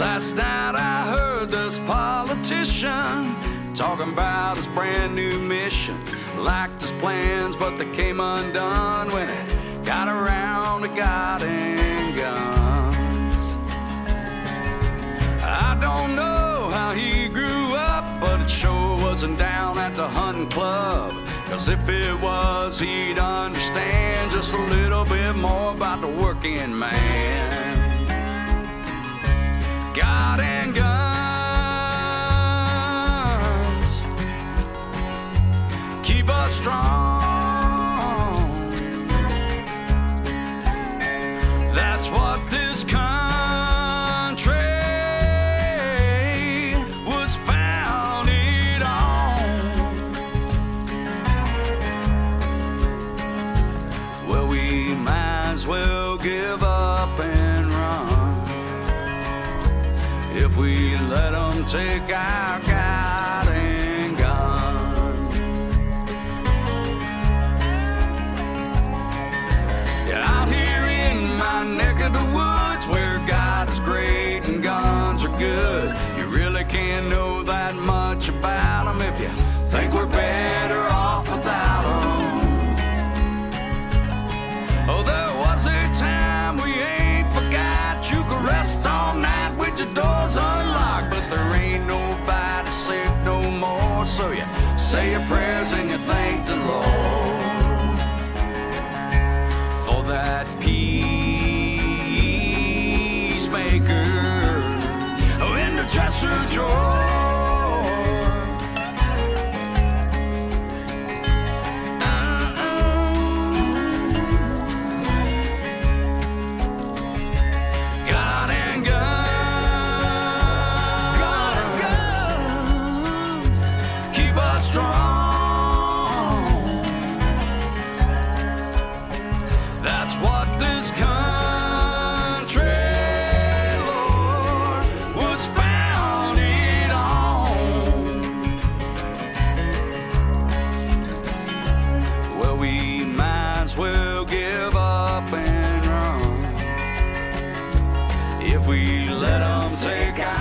Last night I heard this politician talking about his brand new mission. Liked his plans, but they came undone when it got around to God and guns. I don't know how he grew up, but it sure wasn't down at the hunting club. 'Cause if it was, he'd understand just a little bit more about the working man. God and guns keep us strong. That's what this country was founded on. Well, we might as well give up and run if we let them take our God and guns. Yeah, out here in my neck of the woods, where God is great and guns are good, you really can't know that much about them if you think we're better off without them. Oh, there was a time we ain't forgot. You could rest all night with your doors unlocked, but there ain't nobody safe no more. So you say your prayers and you thank the Lord for that peacemaker in the dresser drawer. That's what this country, Lord, was founded on. Well, we might as well give up and run if we let them take our